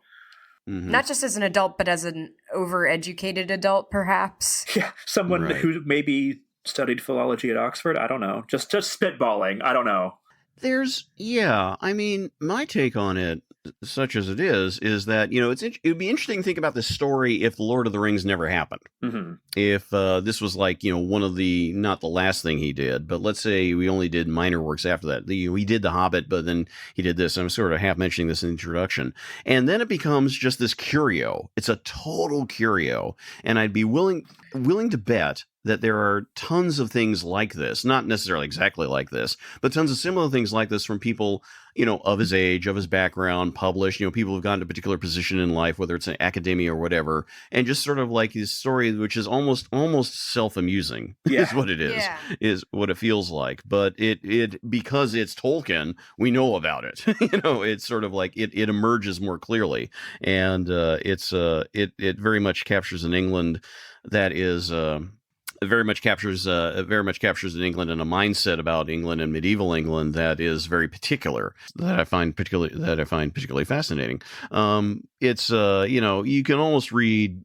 not just as an adult, but as an overeducated adult, perhaps. Yeah, someone who maybe studied philology at Oxford. I don't know. Just spitballing. I don't know. I mean, my take on it, such as it is that, it would be interesting to think about this story if The Lord of the Rings never happened. If this was like, one of the, not the last thing he did, but let's say we only did minor works after that. We did The Hobbit, but then he did this. I'm sort of half mentioning this in the introduction. And then it becomes just this curio. It's a total curio. And I'd be willing to bet that there are tons of things like this, not necessarily exactly like this, but tons of similar things like this from people, of his age, of his background, published, people who've gotten to a particular position in life, whether it's an academia or whatever, and just sort of like his story, which is almost self-amusing, is what it is, is what it feels like. But it because it's Tolkien, we know about it. It's sort of like it emerges more clearly, and it very much captures an England that is. It very much captures in England and a mindset about England and medieval England that is very particular, that I find particularly fascinating. It's you can almost read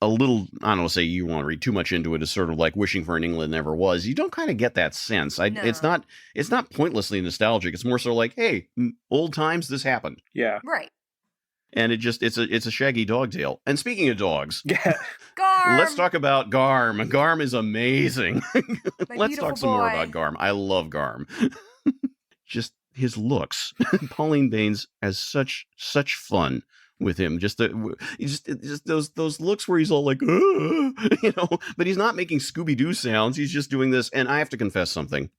a little, I don't want to say you want to read too much into it, as sort of like wishing for an England never was. You don't kind of get that sense. No. It's not pointlessly nostalgic. It's more so like, hey, old times, this happened. Yeah. Right. And it's a shaggy dog tale. And speaking of dogs, Garm! Let's talk about Garm. Garm is amazing. Let's talk some more about Garm. I love Garm. Just his looks. Pauline Baynes has such fun with him. Just those looks where he's all like, but he's not making Scooby-Doo sounds. He's just doing this. And I have to confess something.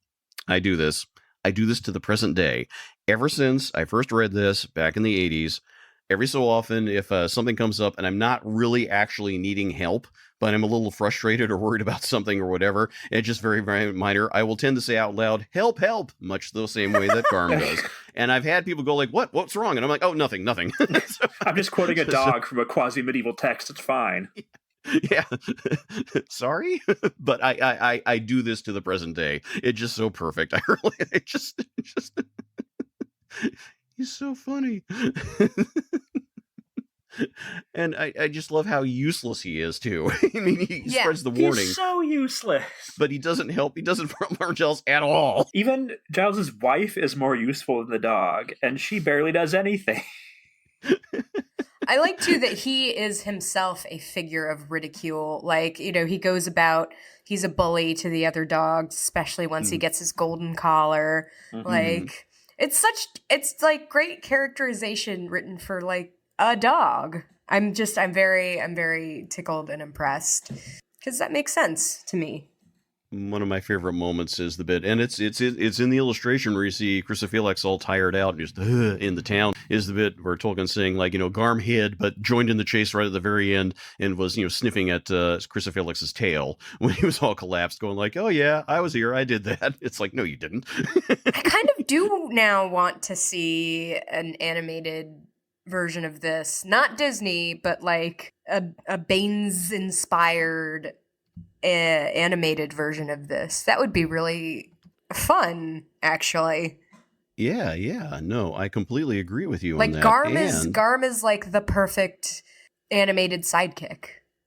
I do this to the present day. Ever since I first read this back in the 80s, every so often, if something comes up and I'm not really actually needing help, but I'm a little frustrated or worried about something or whatever, it's just very, very minor, I will tend to say out loud, help, help, much the same way that Garm does. And I've had people go like, what's wrong? And I'm like, oh, nothing. So, I'm just quoting a dog from a quasi-medieval text. It's fine. Yeah. Sorry, but I do this to the present day. It's just so perfect. He's so funny. And I just love how useless he is too. I mean, he spreads the warning. He's so useless. But he doesn't help. He doesn't Farmer Giles at all. Even Giles's wife is more useful than the dog, and she barely does anything. I like, too, that he is himself a figure of ridicule. Like, he goes about, he's a bully to the other dogs, especially once he gets his golden collar. Mm-hmm. Like, it's like great characterization written for, like, a dog. I'm very tickled and impressed because that makes sense to me. One of my favorite moments is the bit, and it's in the illustration where you see Chrysophilax all tired out just in the town, is the bit where Tolkien's saying, like, Garm hid but joined in the chase right at the very end and was, sniffing at Chrysophilax's tail when he was all collapsed, going like, oh yeah, I was here, I did that. It's like, no, you didn't. I kind of do now want to see an animated version of this, not Disney, but like a Baynes inspired animated version of this. That would be really fun, actually. Yeah, no, I completely agree with you like on that. Garm is like the perfect animated sidekick.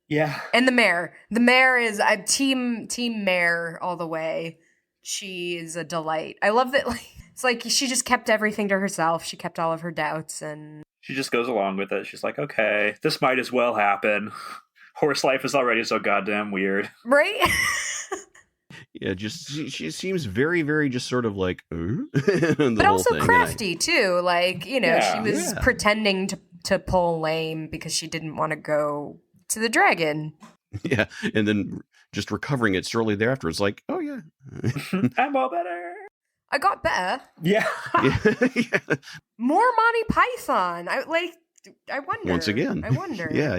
Yeah. And the mare is team mare all the way. She is a delight. I love that. Like, it's like she just kept everything to herself. She kept all of her doubts, and she just goes along with it. She's like, okay, this might as well happen. Horse life is already so goddamn weird. Right? Yeah, just she seems very, very just sort of like, but also crafty too. Like, she was pretending to pull lame because she didn't want to go to the dragon. Yeah, and then just recovering it shortly thereafter. It's like, oh yeah, I'm all better. I got better. Yeah. Yeah. More Monty Python. I wonder. Once again. I wonder. Yeah.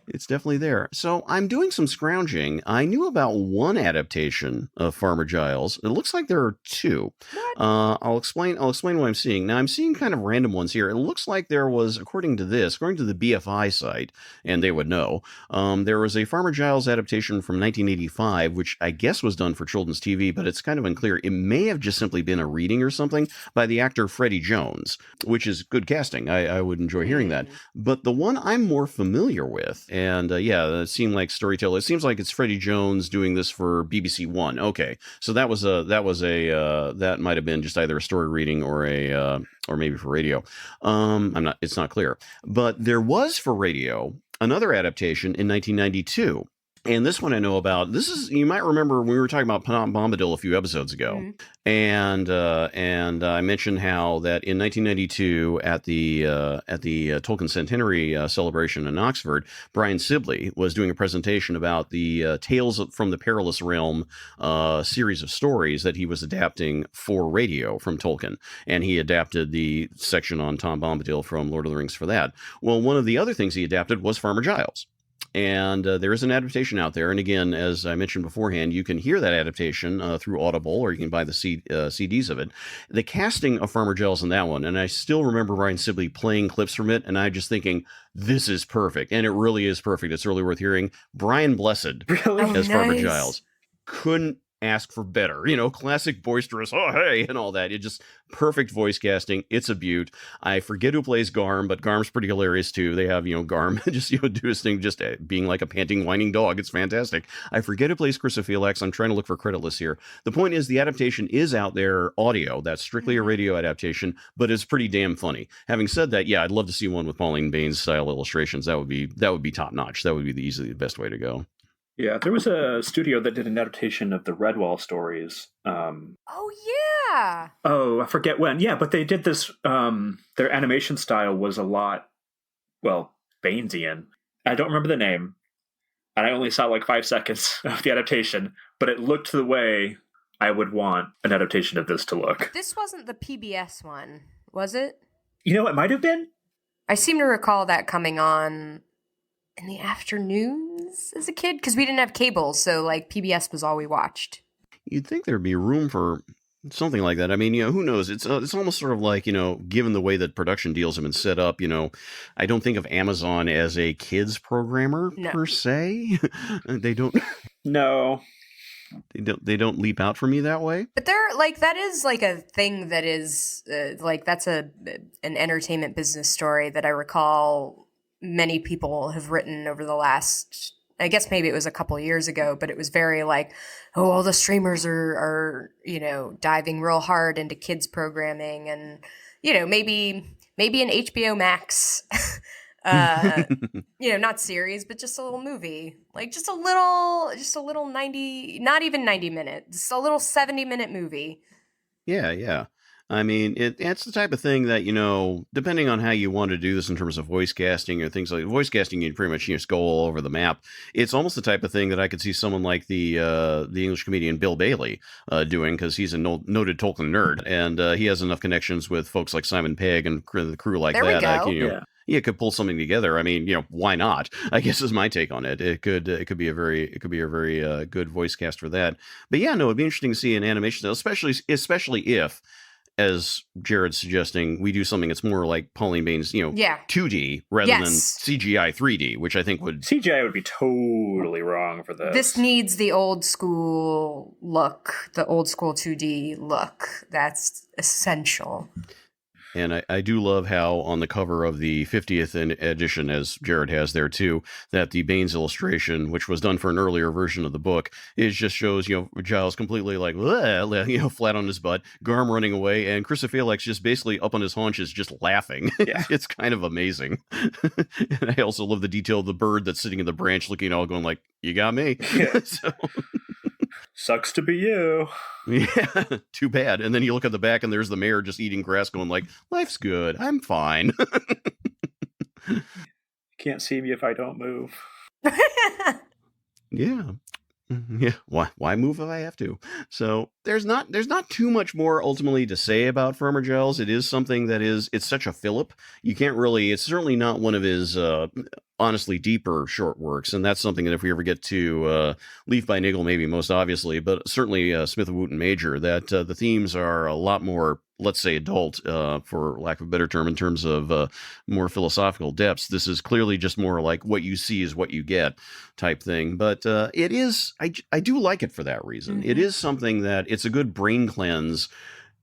It's definitely there. So I'm doing some scrounging. I knew about one adaptation of Farmer Giles. It looks like there are two. What? I'll explain what I'm seeing. Now I'm seeing kind of random ones here. It looks like there was, according to the BFI site, and they would know, there was a Farmer Giles adaptation from 1985, which I guess was done for children's TV, but it's kind of unclear. It may have just simply been a reading or something by the actor Freddie Jones, which is good casting. I would enjoy hearing that. But the one I'm more familiar with, and it seemed like storyteller. It seems like it's Freddie Jones doing this for BBC One. Okay, so that might have been just either a story reading or maybe for radio. It's not clear, but there was for radio another adaptation in 1992. And this one I know about. You might remember when we were talking about Tom Bombadil a few episodes ago, and I mentioned how that in 1992 at the Tolkien Centenary celebration in Oxford, Brian Sibley was doing a presentation about the Tales from the Perilous Realm series of stories that he was adapting for radio from Tolkien, and he adapted the section on Tom Bombadil from Lord of the Rings for that. Well, one of the other things he adapted was Farmer Giles. And there is an adaptation out there. And again, as I mentioned beforehand, you can hear that adaptation through Audible, or you can buy the CDs of it. The casting of Farmer Giles in that one, and I still remember Brian Sibley playing clips from it, and I'm just thinking, this is perfect. And it really is perfect. It's really worth hearing. Brian Blessed as Farmer Giles. Couldn't ask for better, classic boisterous, oh hey, and all that. It just perfect voice casting. It's a beaut. I forget who plays Garm, but Garm's pretty hilarious too. They have Garm just do his thing, just being like a panting, whining dog. It's fantastic. I forget who plays Chrysophilax. I'm trying to look for credit lists here. The point is, the adaptation is out there, audio. That's strictly a radio adaptation, but it's pretty damn funny. Having said that, yeah, I'd love to see one with Pauline Baynes style illustrations. That would be top notch. That would be easily the best way to go. Yeah, there was a studio that did an adaptation of the Redwall stories. Oh, yeah! Oh, I forget when. Yeah, but they did this. Their animation style was a lot Baynesian. I don't remember the name, and I only saw like 5 seconds of the adaptation, but it looked the way I would want an adaptation of this to look. This wasn't the PBS one, was it? You know, it might have been. I seem to recall that coming on in the afternoons as a kid, because we didn't have cable, so like PBS was all we watched. You'd think there'd be room for something like that. I mean, who knows? It's almost sort of like, given the way that production deals have been set up, I don't think of Amazon as a kids programmer per se. They don't. No. They don't leap out for me that way. But they're like, that is like a thing that is like, that's an entertainment business story that I recall many people have written over the last, I guess maybe it was a couple years ago, but it was very like, oh, all the streamers are diving real hard into kids programming, and maybe an HBO Max not series, but just a little movie, like just a little 90, not even 90 minutes, just a little 70-minute movie. Yeah. I mean, it's the type of thing that, depending on how you want to do this in terms of voice casting or things like voice casting, you pretty much just go all over the map. It's almost the type of thing that I could see someone like the English comedian Bill Bailey doing, because he's a noted Tolkien nerd, and he has enough connections with folks like Simon Pegg and the crew like there that. We go. Yeah, it could pull something together. I mean, why not? I guess is my take on it. It could be a very good voice cast for that. But yeah, no, it'd be interesting to see an animation, especially if, as Jared's suggesting, we do something that's more like Pauline Baynes, 2D rather than CGI 3D, which I think CGI would be totally wrong for this. This needs the old school look, the old school 2D look. That's essential. And I do love how on the cover of the 50th edition, as Jared has there too, that the Baynes illustration, which was done for an earlier version of the book, just shows, Giles completely like, flat on his butt, Garm running away, and Chrysophilax just basically up on his haunches, just laughing. Yeah. It's kind of amazing. And I also love the detail of the bird that's sitting in the branch looking all going like, you got me. Yeah. Sucks to be you. Yeah, too bad. And then you look at the back and there's the mare just eating grass going like, life's good, I'm fine. Can't see me if I don't move. Yeah. Why move if I have to? So there's not too much more ultimately to say about Farmer Giles. It is something that it's such a fillip. You can't really, it's certainly not one of his honestly deeper short works, and that's something that if we ever get to Leaf by Niggle, maybe most obviously, but certainly Smith of Wootton Major, that the themes are a lot more, let's say, adult, for lack of a better term, in terms of more philosophical depths. This is clearly just more like what you see is what you get type thing. But it is, I do like it for that reason. Mm-hmm. It is something that it's a good brain cleanse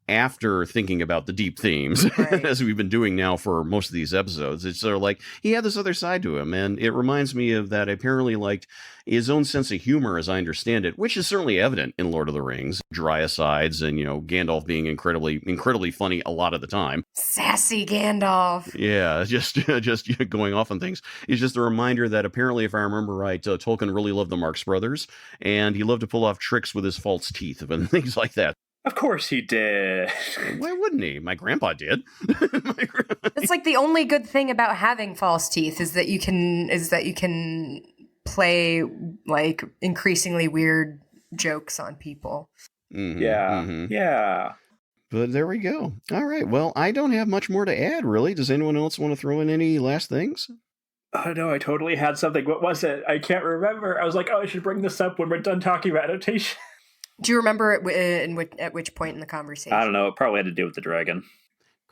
after thinking about the deep themes, right. As we've been doing now for most of these episodes. It's sort of like he had this other side to him, and it reminds me of that. I apparently liked his own sense of humor, as I understand it, which is certainly evident in Lord of the Rings. Dry asides, and Gandalf being incredibly funny a lot of the time. Sassy Gandalf. Yeah, just going off on things. It's just a reminder that apparently, if I remember right, Tolkien really loved the Marx Brothers, and he loved to pull off tricks with his false teeth and things like that. Of course he did. Why wouldn't he? My grandpa did. It's like the only good thing about having false teeth is that you can play like increasingly weird jokes on people. Mm-hmm, yeah. Mm-hmm. Yeah. But there we go. All right. Well, I don't have much more to add, really. Does anyone else want to throw in any last things? Oh, no, I totally had something. What was it? I can't remember. I was like, I should bring this up when we're done talking about adaptation. Do you remember at which point in the conversation? I don't know. It probably had to do with the dragon.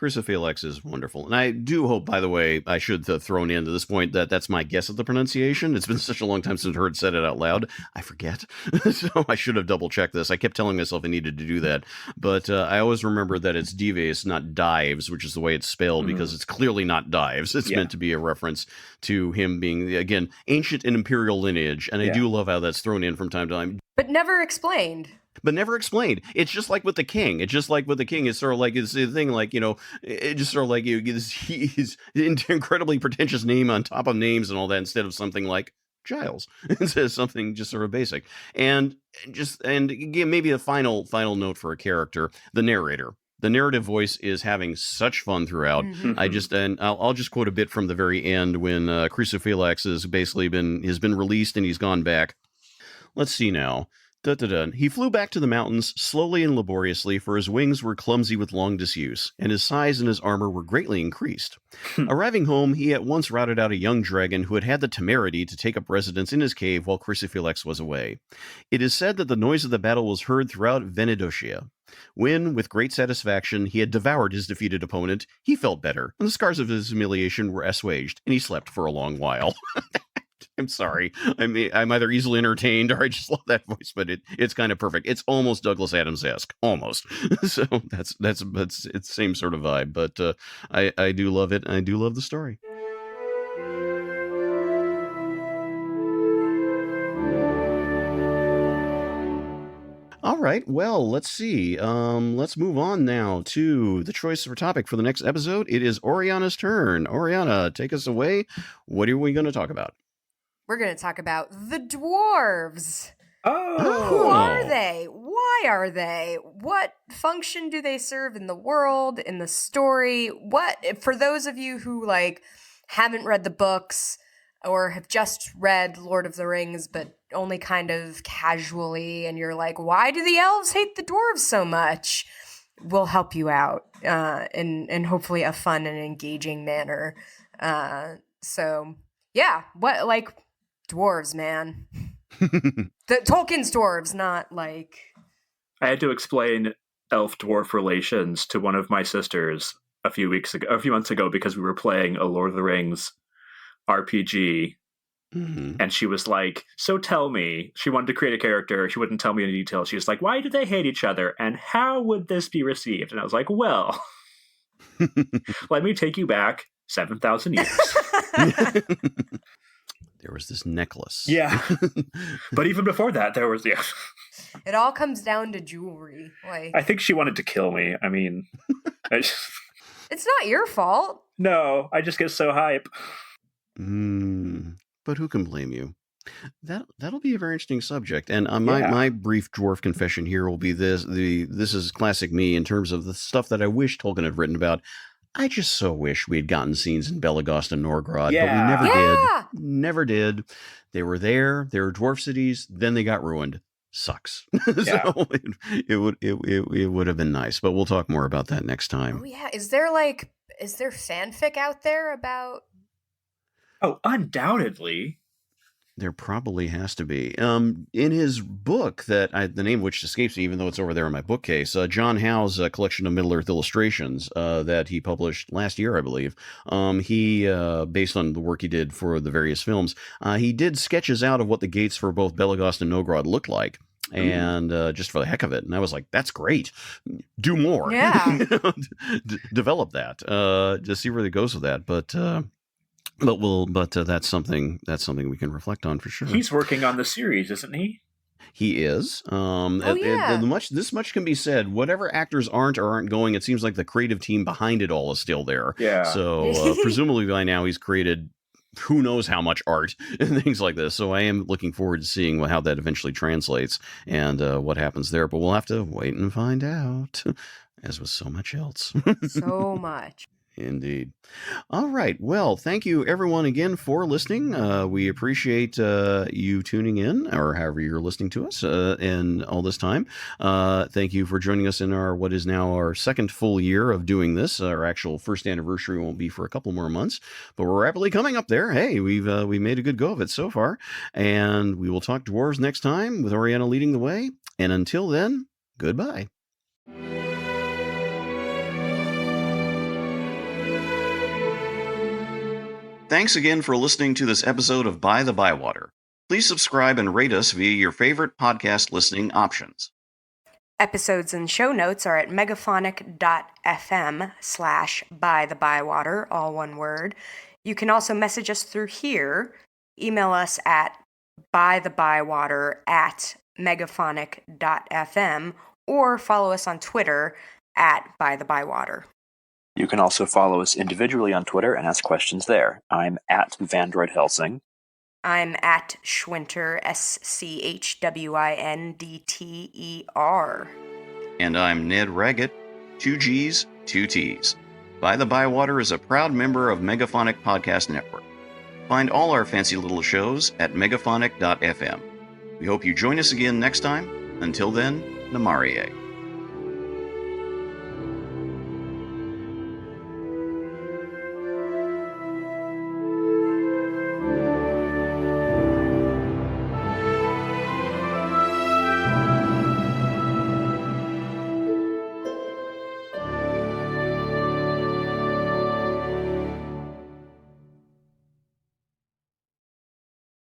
Chrysophilax is wonderful. And I do hope, by the way, I should have thrown in to this point that that's my guess at the pronunciation. It's been such a long time since I heard said it out loud. I forget. So I should have double-checked this. I kept telling myself I needed to do that. But I always remember that it's Dives, not Dives, which is the way it's spelled, because it's clearly not Dives. It's meant to be a reference to him being, again, ancient and imperial lineage. And I do love how that's thrown in from time to time. But never explained. It's just like with the king. It's sort of like it's the thing, like, it's just sort of like he's incredibly pretentious name on top of names and all that, instead of something like Giles, instead of something just sort of basic. And again, maybe a final note for a character, the narrator. The narrative voice is having such fun throughout. Mhm. I'll just quote a bit from the very end when Crucifix has basically been released and he's gone back. Let's see now. Dun-dun-dun. He flew back to the mountains slowly and laboriously, for his wings were clumsy with long disuse, and his size and his armor were greatly increased. Arriving home, he at once routed out a young dragon who had had the temerity to take up residence in his cave while Crucifix was away. It is said that the noise of the battle was heard throughout Venedotia. When, with great satisfaction, he had devoured his defeated opponent, he felt better, and the scars of his humiliation were assuaged, and he slept for a long while. I'm sorry. I mean, I'm either easily entertained or I just love that voice, but it's kind of perfect. It's almost Douglas Adams-esque, almost. So that's it's the same sort of vibe. But I do love it. I do love the story. All right. Well, let's see. Let's move on now to the choice for topic for the next episode. It is Oriana's turn. Oriana, take us away. What are we going to talk about? We're going to talk about the dwarves. Oh! Who are they? Why are they? What function do they serve in the world, in the story? What, for those of you who like haven't read the books or have just read Lord of the Rings, but only kind of casually, and you're like, why do the elves hate the dwarves so much? We'll help you out in hopefully a fun and engaging manner. So yeah, what, like, dwarves, man. The Tolkien's dwarves, not like... I had to explain elf-dwarf relations to one of my sisters a few months ago, because we were playing a Lord of the Rings RPG, and she was like, so tell me, she wanted to create a character, she wouldn't tell me any details, she was like, why do they hate each other, and how would this be received? And I was like, well, let me take you back 7,000 years. There was this necklace. Yeah. But even before that, there was, yeah. It all comes down to jewelry. Like, I think she wanted to kill me. I mean, it's not your fault. No, I just get so hype. But who can blame you? That'll be a very interesting subject. And my brief dwarf confession here will be this. This is classic me in terms of the stuff that I wish Tolkien had written about. I just so wish we had gotten scenes in Belagost and Norgrod, but we never did. Never did. They were there. They were dwarf cities. Then they got ruined. Sucks. So it would have been nice, but we'll talk more about that next time. Oh yeah, is there fanfic out there about? Oh, undoubtedly. There probably has to be. In his book, the name of which escapes me, even though it's over there in my bookcase, John Howe's collection of Middle-earth illustrations that he published last year, I believe, he, based on the work he did for the various films, he did sketches out of what the gates for both Belagost and Nogrod looked like. And just for the heck of it. And I was like, that's great. Do more. Yeah. Develop that. Just see where it goes with that. But that's something we can reflect on for sure. He's working on the series, isn't he? He is. Yeah. This much can be said. Whatever actors aren't going, it seems like the creative team behind it all is still there. Yeah. So presumably by now he's created who knows how much art and things like this. So I am looking forward to seeing how that eventually translates and what happens there. But we'll have to wait and find out, as with so much else. So much. Indeed. All right. Well, thank you everyone again for listening. We appreciate you tuning in, or however you're listening to us in all this time. Thank you for joining us in what is now our second full year of doing this. Our actual first anniversary won't be for a couple more months, but we're rapidly coming up there. Hey, we made a good go of it so far, and we will talk dwarves next time with Oriana leading the way. And until then, goodbye. Thanks again for listening to this episode of By-The-Bywater. Please subscribe and rate us via your favorite podcast listening options. Episodes and show notes are at megaphonic.fm/By-The-Bywater, all one word. You can also message us through here. Email us at bythebywater@megaphonic.fm, or follow us on Twitter at By-The-Bywater. You can also follow us individually on Twitter and ask questions there. I'm at Vandroid Helsing. I'm at Schwinter, SCHWINDTER. And I'm Ned Raggett. 2 G's, 2 T's. By-The-Bywater is a proud member of Megaphonic Podcast Network. Find all our fancy little shows at megaphonic.fm. We hope you join us again next time. Until then, Namarie.